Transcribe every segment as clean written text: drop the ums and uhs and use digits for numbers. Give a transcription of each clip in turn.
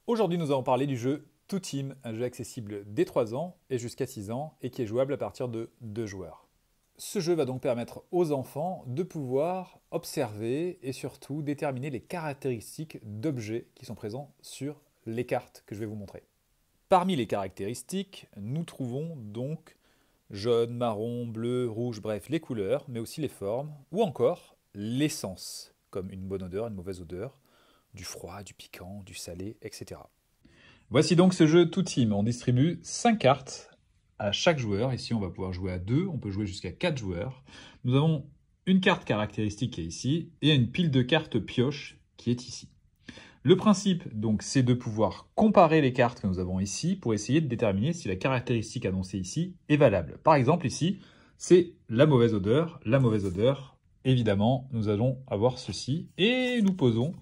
Aujourd'hui, nous allons parler du jeu Two Team, un jeu accessible dès 3 ans et jusqu'à 6 ans et qui est jouable à partir de 2 joueurs. Ce jeu va donc permettre aux enfants de pouvoir observer et surtout déterminer les caractéristiques d'objets qui sont présents sur les cartes que je vais vous montrer. Parmi les caractéristiques, nous trouvons donc jaune, marron, bleu, rouge, bref, les couleurs, mais aussi les formes, ou encore l'essence, comme une bonne odeur, une mauvaise odeur, du froid, du piquant, du salé, etc. Voici donc ce jeu Two Team. On distribue 5 cartes à chaque joueur. Ici, on va pouvoir jouer à 2, on peut jouer jusqu'à 4 joueurs. Nous avons une carte caractéristique qui est ici et une pile de cartes pioche qui est ici. Le principe, donc, c'est de pouvoir comparer les cartes que nous avons ici pour essayer de déterminer si la caractéristique annoncée ici est valable. Par exemple, ici, c'est la mauvaise odeur. La mauvaise odeur, évidemment, nous allons avoir ceci et nous posons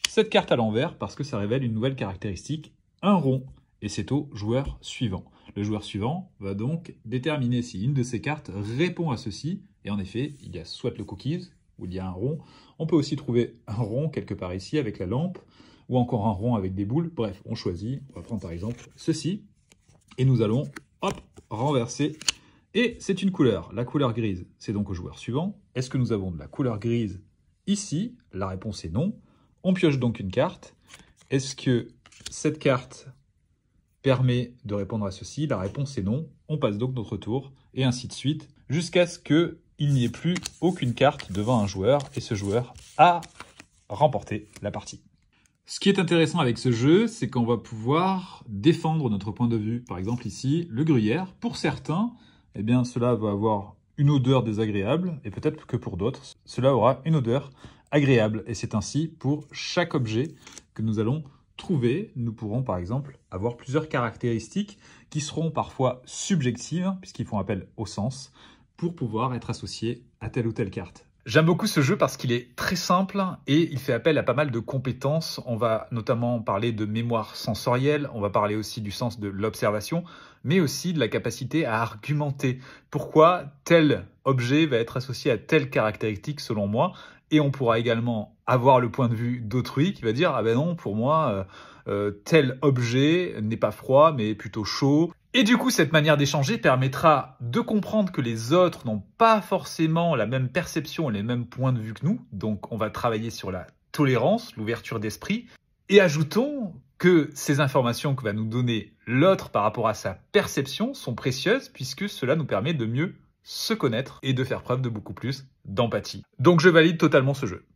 cette carte à l'envers parce que ça révèle une nouvelle caractéristique, un rond, et c'est au joueur suivant. Le joueur suivant va donc déterminer si une de ces cartes répond à ceci, et en effet, il y a soit le cookies, où il y a un rond, on peut aussi trouver un rond quelque part ici avec la lampe, ou encore un rond avec des boules, bref, on choisit, on va prendre par exemple ceci, et nous allons, hop, renverser, et c'est une couleur, la couleur grise, c'est donc au joueur suivant. Est-ce que nous avons de la couleur grise ici? La réponse est non. On pioche donc une carte. Est-ce que cette carte permet de répondre à ceci? La réponse est non. On passe donc notre tour, et ainsi de suite, jusqu'à ce qu'il n'y ait plus aucune carte devant un joueur, et ce joueur a remporté la partie. Ce qui est intéressant avec ce jeu, c'est qu'on va pouvoir défendre notre point de vue. Par exemple ici, le gruyère. Pour certains, eh bien, cela va avoir une odeur désagréable, et peut-être que pour d'autres, cela aura une odeur agréable. Et c'est ainsi pour chaque objet que nous allons trouver. Nous pourrons par exemple avoir plusieurs caractéristiques qui seront parfois subjectives, puisqu'ils font appel au sens, pour pouvoir être associés à telle ou telle carte. J'aime beaucoup ce jeu parce qu'il est très simple et il fait appel à pas mal de compétences. On va notamment parler de mémoire sensorielle, on va parler aussi du sens de l'observation, mais aussi de la capacité à argumenter. Pourquoi tel objet va être associé à telle caractéristique selon moi? Et on pourra également avoir le point de vue d'autrui qui va dire « Ah ben non, pour moi, tel objet n'est pas froid, mais plutôt chaud ». Et du coup, cette manière d'échanger permettra de comprendre que les autres n'ont pas forcément la même perception et les mêmes points de vue que nous. Donc, on va travailler sur la tolérance, l'ouverture d'esprit. Et ajoutons que ces informations que va nous donner l'autre par rapport à sa perception sont précieuses puisque cela nous permet de mieux se connaître et de faire preuve de beaucoup plus d'empathie. Donc, je valide totalement ce jeu.